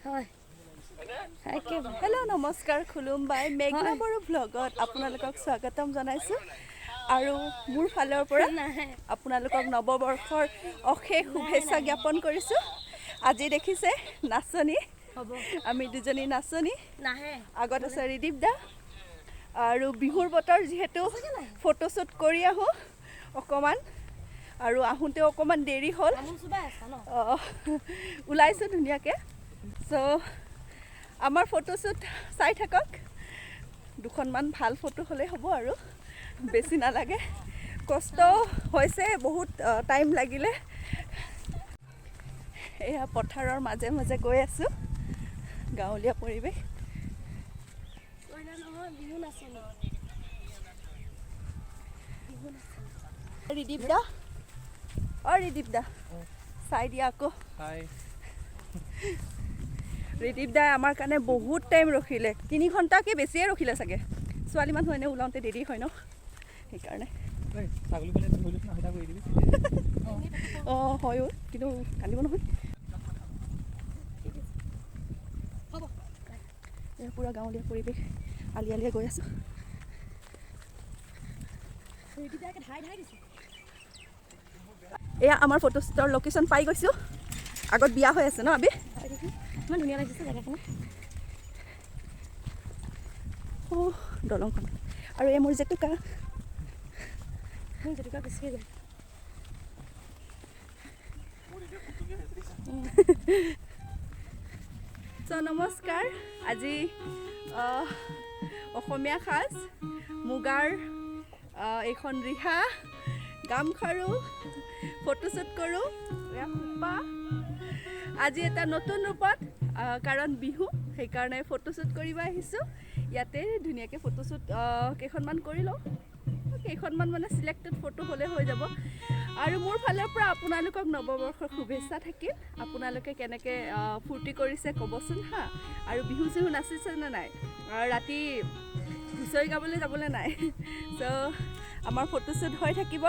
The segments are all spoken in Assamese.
हेलो नमस्कार खुलुमबाई मेघना बड़ो ब्लगत আপোনালোকক স্বাগতম জনাইছো আৰু মোৰ ফালৰ পৰা আপোনালোকক নৱবৰ্ষৰ অশেষ শুভেচ্ছা জ্ঞাপন কৰিছো আজি দেখিছে নাচনী আমি দুজনী নাচনী আগত আছে ৰিদীপ দা আৰু বিহুৰ বতৰ যেহেতু ফটোশ্বুট কৰি আহো অকমান আৰু আহোঁতে অকমান দেৰি হ'ল ওলাইছো ধুনীয়াকৈ সো আমাৰ ফটোশ্বুট চাই থাকক দুখনমান ভাল ফটো হ'লে হ'ব আৰু বেছি নালাগে কষ্ট হৈছে বহুত টাইম লাগিলে এয়া পথাৰৰ মাজে মাজে গৈ আছো গাঁৱলীয়া পৰিৱেশ ৰিদীপ দা চাই দিয়া আকৌ ৰিদীপ দাই আমাৰ কাৰণে বহুত টাইম ৰখিলে 3 ঘণ্টাকে বেছিয়ে ৰখিলে চাগে ছোৱালী মানুহ এনে ওলাওঁতে দেৰি হয় ন সেইকাৰণে অঁ হয় কিন্তু কান্দিব নহয় পুৰা গাঁৱলীয়া পৰিৱেশ আলি আলিয়ে গৈ আছোঁ এয়া আমাৰ ফটোশ্বুটৰ লোকেশ্যন পাই গৈছোঁ আগত বিয়া হৈ আছে ন আবি ইমান ধুনীয়া লাগিছে জেগাখিনি দলংখন আৰু এই মোৰ জেতুকা বেছিকৈ যায় নমস্কাৰ আজি অসমীয়া সাজ মুগাৰ এইখন ৰিহা গামখাৰু ফটোশ্বুট কৰোঁ আজি এটা নতুন ৰূপত কাৰণ বিহু সেইকাৰণে ফটোশ্বুট কৰিব আহিছোঁ ইয়াতে ধুনীয়াকৈ ফটোশ্বুট কেইখনমান কৰি লওঁ কেইখনমান মানে চিলেক্টেড ফটো হ'লে হৈ যাব আৰু মোৰ ফালৰ পৰা আপোনালোকক নৱবৰ্ষৰ শুভেচ্ছা থাকিল আপোনালোকে কেনেকৈ ফূৰ্তি কৰিছে ক'বচোন হা আৰু বিহু চিহু নাচিছেনে নাই ৰাতি হুঁচৰি গাবলৈ যাবলৈ নাই চ' আমাৰ ফটোশ্বুট হৈ থাকিব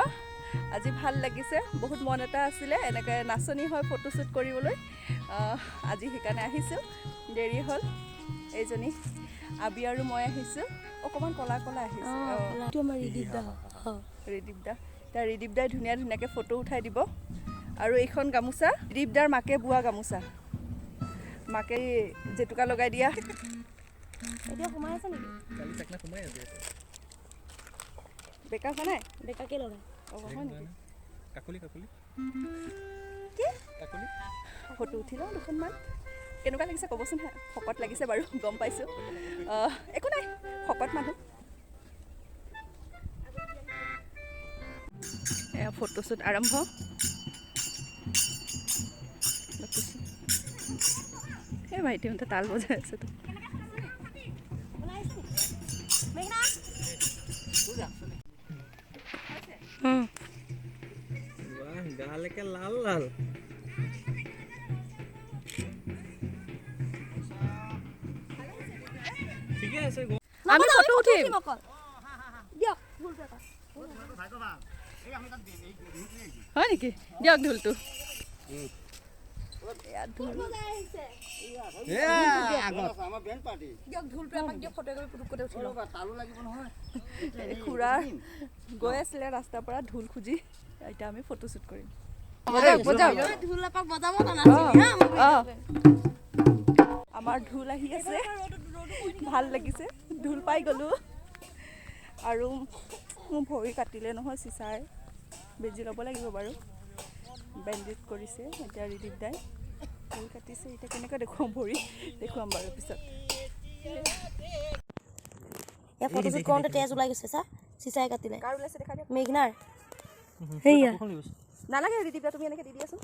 আজি ভাল লাগিছে বহুত মন এটা আছিলে এনেকৈ নাচনী হয় ফটোশ্বুট কৰিবলৈ আজি সেইকাৰণে আহিছোঁ দেৰি হ'ল এইজনী আবি আৰু মই আহিছোঁ অকণমান কলা আহিছোঁ আমাৰ ৰিদীপ দা এতিয়া ৰিদীপ দাই ধুনীয়াকৈ ফটো উঠাই দিব আৰু এইখন গামোচা ৰিদীপ দাৰ মাকে বোৱা গামোচা মাকে জেতুকা লগাই দিয়া এতিয়া সোমাই আছে নেকি বেকা হোৱা নাই বেকাকে লগাই ফটো উঠি লওঁ দুখনমান কেনেকুৱা লাগিছে ক'বচোন হা শকত লাগিছে বাৰু গম পাইছোঁ একো নাই শকত মানুহ এয়া ফটোশ্বুট আৰম্ভ এই ভাইটিহঁতে তাল বজাই আছে তো গালেকে লাল লাল ঠিকে আছে আমি ফটো উঠিম হয় নেকি দিয়ক ঢোলটো খুৰা গৈ আছিলে ৰাস্তাৰ পৰা ঢোল খুজি এতিয়া আমি ফটোশ্বুট কৰিম আমাৰ ঢোল আহি আছে ভাল লাগিছে ঢোল পাই গ'লোঁ আৰু মোৰ ভৰি কাটিলে নহয় চিচাই বেজি ল'ব লাগিব বাৰু বেণ্ডেজ কৰিছে এতিয়া ৰিদীপ দাই ভৰি কাটিছে এতিয়া কেনেকৈ দেখুৱাম ভৰি দেখুৱাম বাৰু পিছত ফটোশ্বুট কৰোঁতে তেজ ওলাই গৈছে চা চিচাই কাটিলে কাৰ ওলাইছে দেখা দিয়া মেঘনাৰ সেয়া নালাগে ৰিদীপ দা তুমি এনেকৈ দি দিয়াচোন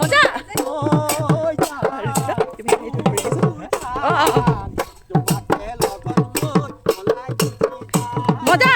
মজা মজা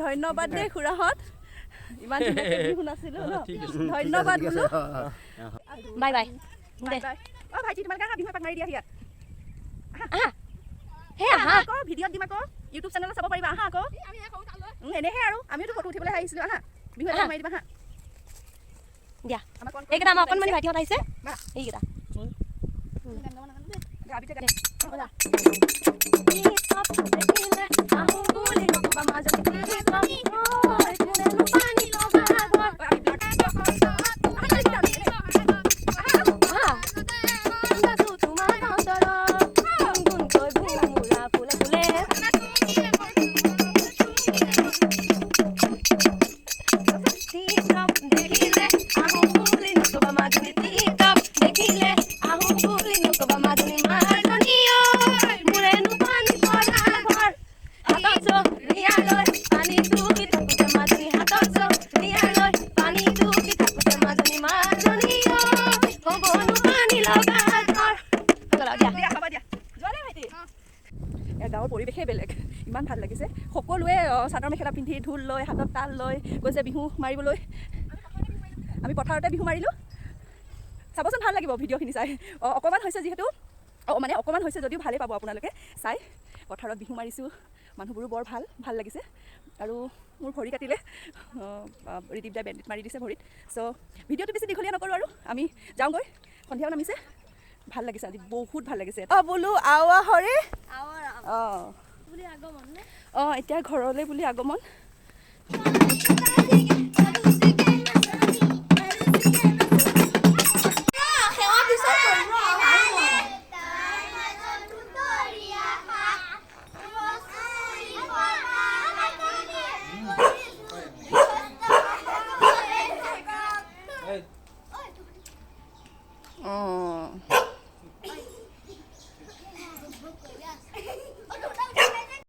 ধন্যবাদ দেই খুৰাহঁত ইমান ধুনীয়াকৈ বিহু নাছিলোঁ ন ধন্যবাদ বোলো বাই বাই দে অ ভাইটি তোমালোকে আহা বিহু এপাক মাৰি দিয়া ইয়াত আহা হে আহা আকৌ ভিডিঅ'ত দিম আকৌ ইউটিউব চেনেলত চাব পাৰিবা আহা আকৌ এনেহে আৰু আমিওতো ফটো উঠিবলৈ আহিছিলোঁ আহা বিহু এপাক মাৰি দিবা হা দিয়া এইকেইটা আমাৰ অকণমানি ভাইটিহঁত আহিছে এইকেইটা গাঁৱৰ পৰিৱেশেই বেলেগ ইমান ভাল লাগিছে সকলোৱে চাদৰ মেখেলা পিন্ধি ঢোল লৈ হাতত তাল লৈ গৈছে বিহু মাৰিবলৈ আমি পথাৰতে বিহু মাৰিলোঁ চাবচোন ভাল লাগিব ভিডিঅ'খিনি চাই অকণমান হৈছে যিহেতু মানে অকণমান হৈছে যদিও ভালেই পাব আপোনালোকে চাই পথাৰত বিহু মাৰিছোঁ মানুহবোৰো বৰ ভাল লাগিছে আৰু মোৰ ভৰি কাটিলে ৰিদীপ দাই বেণ্ডেড মাৰি দিছে ভৰিত চ' ভিডিঅ'টো বেছি দীঘলীয়া নকৰোঁ আৰু আমি যাওঁগৈ সন্ধিয়াও নামিছে ভাল লাগিছে আজি বহুত ভাল লাগিছে বোলো আৱা হৰে এতিয়া ঘৰলৈ বুলি আগমন